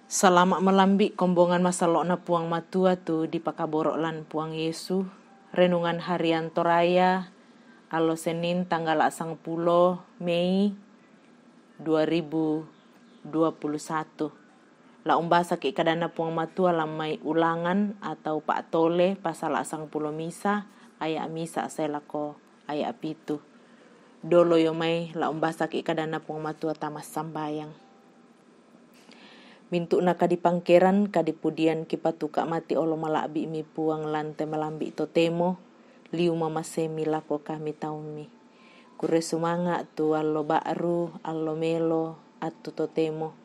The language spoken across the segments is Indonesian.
Selama melambi kombongan masalok na puang matua tu di pakaborok lan puang Yesu. Renungan harian Toraya alo Senin tanggal 10 Mei 2021. La umbasa ki kadana puang matua lamai ulangan atau Pak Tole pasal 10 misa aya misa selako aya pitu. Dolo yomai la umbasa ki kadana puang matua tamas sambayang. Mintu na kadi pangkeran kadi pudian kipatuka mati olo malabi mi puang lante melambi totemo liu mama semi lako kami taumi kure sumanga tu allo baru allo melo atu totemo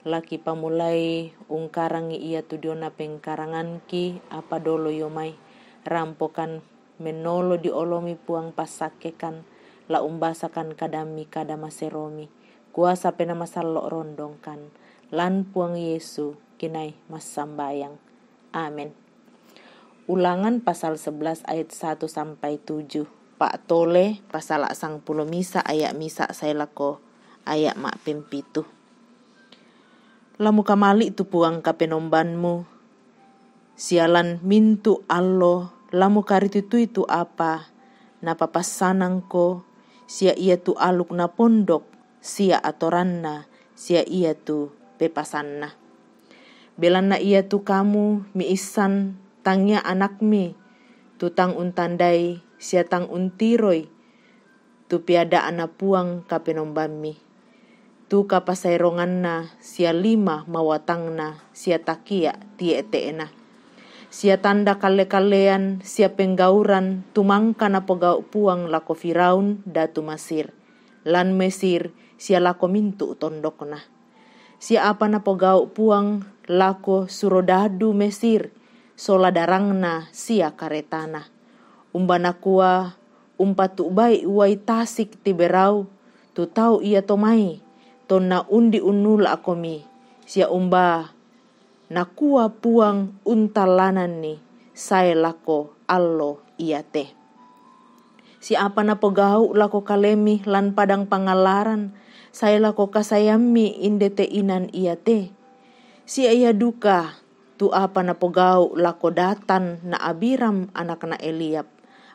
laki pamulai ungkarangi ia tu diona pengkaranganki apa dolo yomai rampokan menolo di olomi puang pasakekan la umbasakan kadami kadama seromi kuasa pena masallo rondongkan lan puang Yesu kinai mas sambayang. Amin. Ulangan pasal 11 ayat 1 sampai 7. Pak Tole pasal 10 misa ayat misa sailako ayat mak pempitu. Lamu kamali tu puang kapenombanmu. Sialan mintu allo lamu karitu itu apa na papasanangko sia ia tu aluk na pondok sia atoranna sia ia tu pepasanna. Belanna ia tu kamu mi isan tangnya anak mi tu tang untandai sia tang untiroi tu piada anak puang kapenombami tu kapasaironganna sia lima mawatangna sia takia tieteena sia tanda kale-kalean sia penggauran tumangka na pogau puang lako Firaun datu Masir lan Mesir sia lako mintu tondokna. Sia apa na pogau puang lako surodadu Mesir sola darangna sia karetana. Umbana kua umpatu bai uai tasik tiberau tu tau ia tomai tonna undi unul akomi sia umba nakua puang untalanan ni saya lako allo ia te. Si apa na pogau lako kalemi lan padang pangalaran saya lako kasayami indete inan ia te. Si ia duka tu apa na pogau lako datan na Abiram anak na Eliab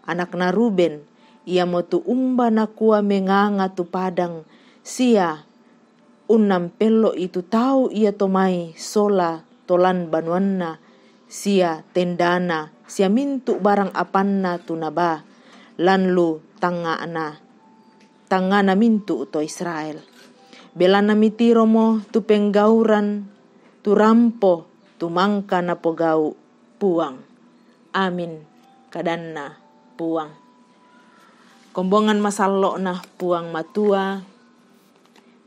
anak na Ruben ia mo tu umba na kua menganga tu padang sia unam pelo itu tahu ia tomai sola tolan banuanna sia tendana sia mintu barang apanna tu naba lan lu tangana mintu to Israel. Belana mitiro mo tu penggauran tu rampo tu mangka na pogau puang. Amin kadanna puang. Kombongan masallo na puang matua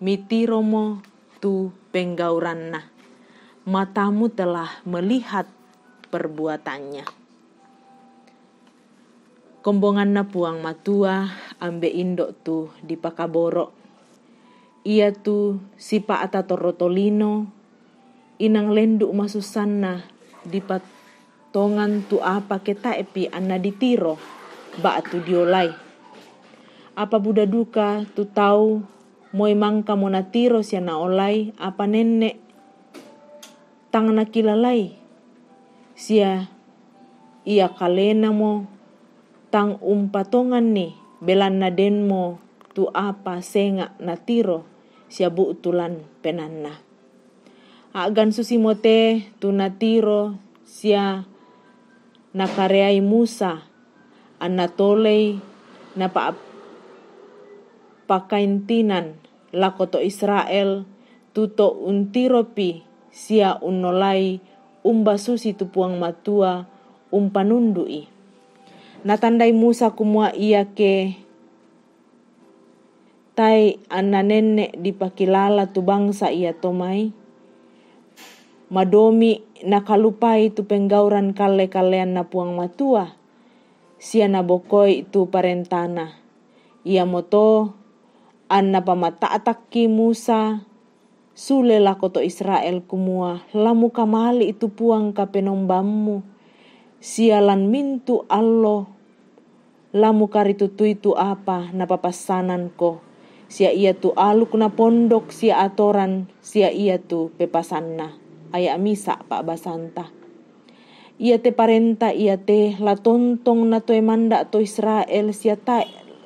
mitiro mo tu penggauran na. Matamu telah melihat perbuatannya. Kombongan na puang matua ambe indok tu di pakaboro. Ia tu sipa ata torotolino inang lenduk masusanna di patongan tu apa kita epi anna ditiro ba tu diolai. Apa buda duka tu tau moi mangka monatiro sia na olai apa nenek tangna kilalai sia ia kalena mo tang umpatongan ni belanna denmo tu apa senga natiro sia buutulan penanna. Agan susimote tu natiro sia nakareai Musa anatolei na pakaintinan lakoto Israel tuto untiropi sia unolai umba susi tu puang matua umpanundui. Natandai Musa kumua ia ke tai anna nenek dipakilala tu bangsa ia tomai. Madomi nakalupai tu penggauran kale-kalean na puang matua. Sia nabokoi tu parentana. Ia moto anna pamataatakki Musa sule lakoto Israel kumua lamu kamali itu puang kapenombammu. Sialan mintu allo lamu karitutui tu apa na papasananko. Sia ia tu aluk na pondok sia atoran sia ia tu pepasanna. aya misa pak basanta. Ia te parenta ia te la tontong na to emanda to Israel sia ta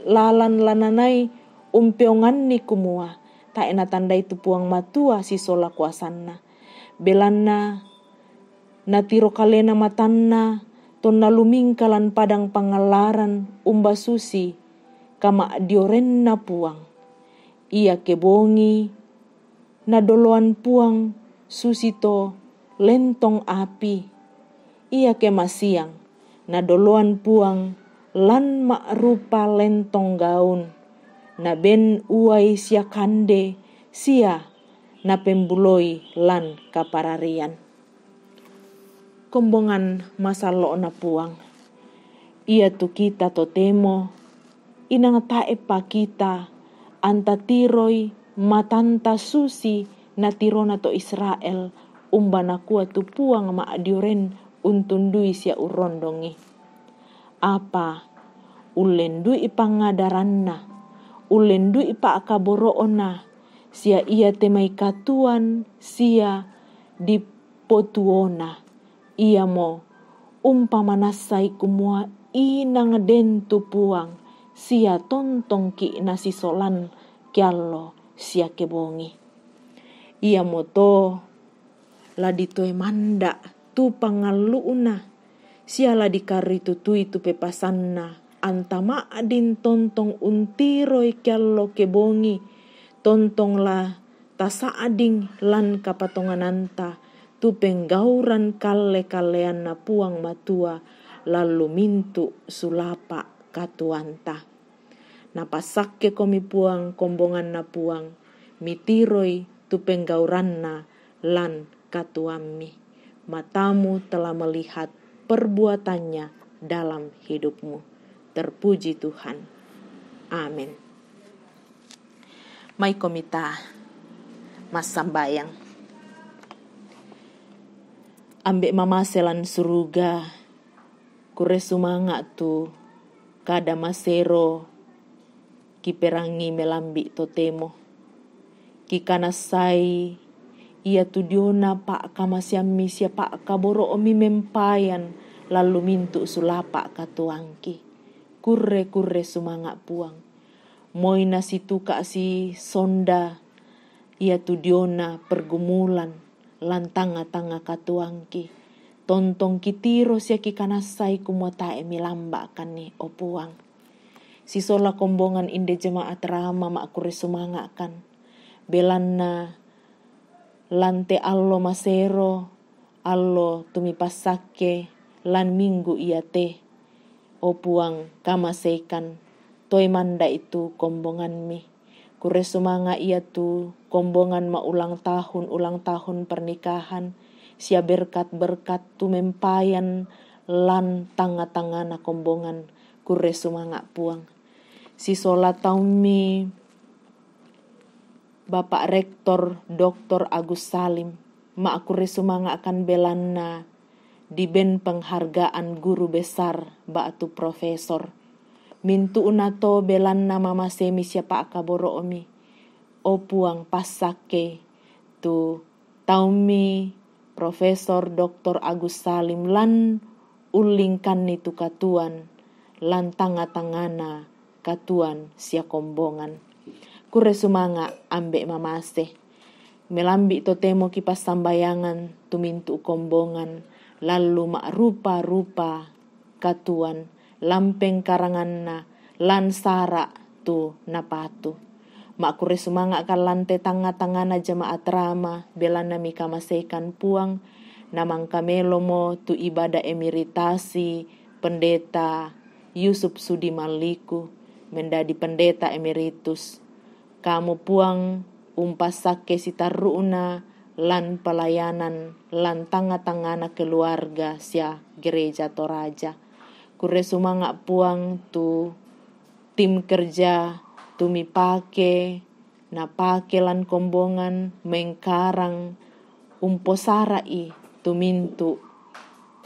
lalan lananai umpeongan ni kumua. Ta ena tanda itu puang matua si sola kuasanna. Belanna na tiro kalena matanna ton na lumingkalan padang pangalaran umba susi kama dioren na puang. Ia kebongi na doloan puang susi to lentong api. Ia kemasiang na doloan puang lan makrupa lentong gaun na ben uai sia kande sia na pembuloi lan kapararian. Kombongan masalo na puang. Ia tu kita to temo inang tae pa kita anta tiroi matanta susi na tirona to Israel umbana kuat tu puang ma adioren untundui sia urondongi. Apa ulendui pangadaranna, ulendui pa akaboroona, sia ia temai katuan sia di potuona. Ia mo umpamanasai kumua inang dentu puang, sia tontong ki nasi solan kiallo sia kebongi. Ia mo to la ditoe manda tu pangaluna siala dikari tutui tu pepasanna antama adin tontong untiroi kiallo kebongi tontong la tasa ading lan kapatongananta tu penggauran kalle-kallean na puang matua lalu mintu sulapa katuanta. Napasakke komi puang kombongan na puang mitiroi tu penggauranna lan katuammi. Matamu telah melihat perbuatannya dalam hidupmu. Terpuji Tuhan. Amin. Mai komita mas sambayang. Ambek mama selan suruga kure sumanga tu kada masero kiperangi melambi totemo. Kikanasai ia tudiona pak kamasiami sia pak kaboro omi mempayan lalu mintu sulapa katuangki. Kurre sumanga puang. Moina situ si sonda ia tudiona pergumulan lantanga-tanga katuangki. Tontong kitiro sia kikanasai kumuatae milamba kan ni o puang. Sisola kombongan inde jemaat rama mak kurre sumanga kan. Belanna lante allo masero, allo tumipasake, lan minggu ia te. O puang kamasekan, toi manda itu kombongan mi. Kure sumanga ia tu kombongan ma ulang tahun pernikahan. Sia berkat-berkat tu mempayan lan tanga-tangana kombongan kure sumanga puang. Si sola taumi Bapak Rektor Dr. Agus Salim, mak kure sumanga akan belanna di ben penghargaan guru besar batu profesor. Mintu unato belanna mama semi siapa akaboro omi. O puang pasake tu taumi Profesor Dr. Agus Salim lan ulingkan itu katuan lan tanga-tangana katuan sia kombongan. Kure sumanga ambek mamase. Melambi totemo kipas sambayangan tumintu kombongan. Lalu mak rupa-rupa katuan. Lampeng karanganna lan sara tu napatu. Mak kure sumanga kan lante tanga-tangana jemaat rama. Belana mika masekan puang. Namang kamelo mo tu ibadah emeritasi pendeta Yusuf Sudi Maliku. Mendadi pendeta emeritus. Kamu puang umpasake sitaruna lan pelayanan lan tanga-tangana keluarga sia gereja Toraja. Kure sumanga puang tu tim kerja tumi pake napake lan kombongan mengkarang umposarai tumintu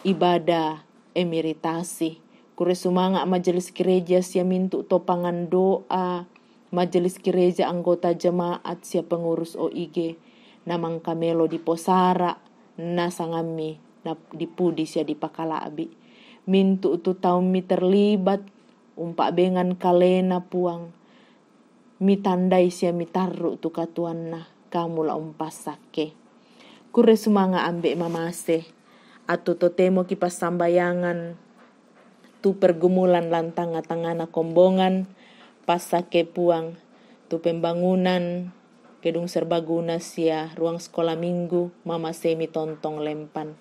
ibadah emeritasi. Kure sumanga majelis gereja sia mintu topangan doa. Majelis gereja anggota jemaat sia pengurus OIG. Namang kamelo di posara nasangami na dipudis ya di pakalabi. Mintu tu tahu mi terlibat umpak bengan kalena puang. Mi tandai sia mi taru tu katuanna kamu la umpas sake. Kure sumanga ambek mamase atau totemo kipas sambayangan tu pergumulan lantang tangana kombongan pas sake puang tu pembangunan gedung serbaguna sia ruang sekolah minggu mama semi tontong lempan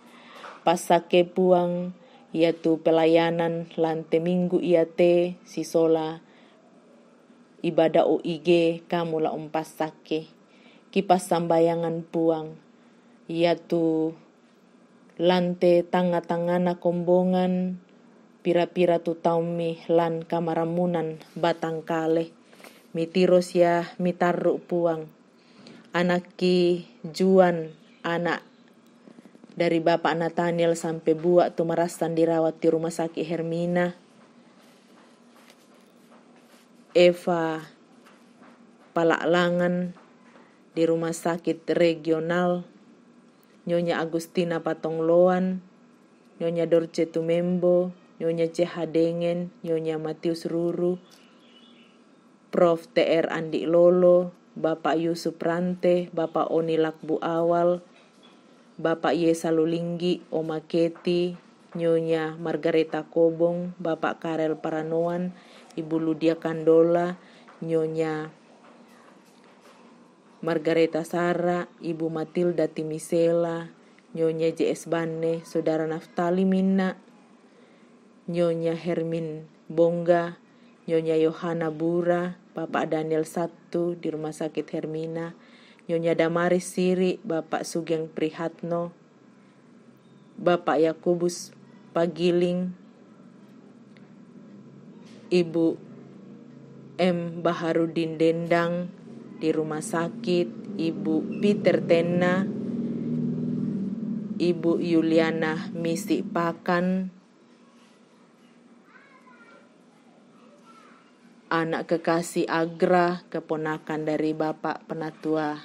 pas sake puang ia tu pelayanan lante minggu ia te sisola ibadah OIG kamu la umpas sake kipas sambayangan puang ia tu lante tanga-tangana kombongan pira-pira tu taumi lan kamaramunan batang kale mitiros ya mitaru puang anaki Juan anak dari Bapak Nathaniel sampai buak tu merasan dirawat di rumah sakit Hermina. Eva Palaklangan di rumah sakit regional. Nyonya Agustina Patongloan, Nyonya Dorce Tumembo, Nyonya Ceha Dengen, Nyonya Matius Ruru, Prof. TR Andi Lolo, Bapak Yusuf Rante, Bapak Oni Lakbu Awal, Bapak Yesa Lulinggi, Oma Keti, Nyonya Margareta Kobong, Bapak Karel Paranoan, Ibu Ludia Kandola, Nyonya Margareta Sara, Ibu Matilda Timisela, Nyonya JS Bane, Saudara Naftali Minna, Nyonya Hermin Bongga, Nyonya Yohana Bura, Bapak Daniel Sabtu di Rumah Sakit Hermina, Nyonya Damaris Siri, Bapak Sugeng Prihatno, Bapak Yakubus Pagiling, Ibu M. Baharudin Dendang di Rumah Sakit, Ibu Peter Tena, Ibu Yuliana Misi Pakan, anak kekasih Agra, keponakan dari Bapak Penatua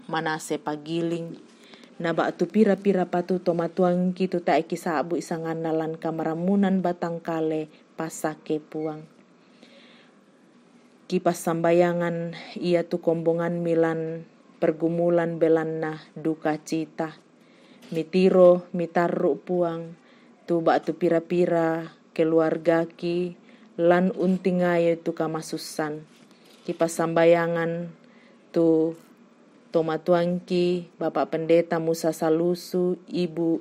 Manase Pagiling. Naba tu pira-pira patu tomatuang kitu tak kisabu isangan nalan kamaramunan batang kale pasake puang. Kipas sambayangan ia tu kombongan milan pergumulan belanna duka cita. Mitiro mitaru puang tu bak tu pira-pira keluarga ki lan untingayo tu kamasusan. Kipas sambayangan tu tomatuangki Bapak Pendeta Musa Salusu, Ibu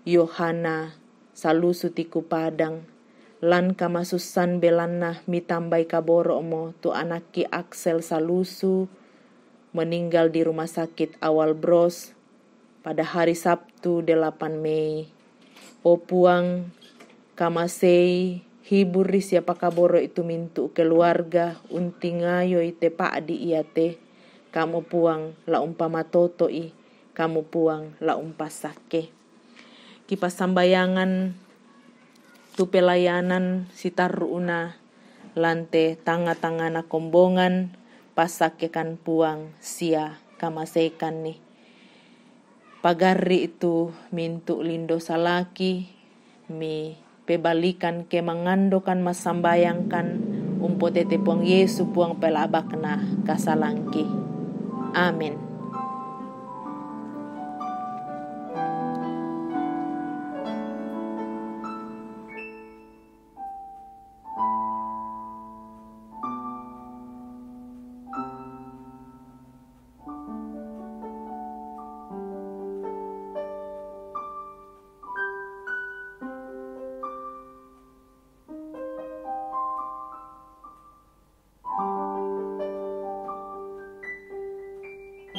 Yohana Salusu Tiku Padang, lan kamasusan belanna mitambai kaboro mo tu anaki Axel Salusu meninggal di rumah sakit Awal Bros pada hari Sabtu 8 Mei. O puang kamasei hibur siapa kaboro itu mintu keluarga untingayo ite pakdi iate kamu puang la umpama totoi kamu puang la umpasake. Kipas sambayangan tu pelayanan sitaruna lante tanga-tangana kombongan pasakekan puang sia kamasekan nih pagari itu mintu lindo salaki mi pebalikan ke mangandokan masambayangkan umpotete puang Yesu puang pelabakna kasalangki. Amin.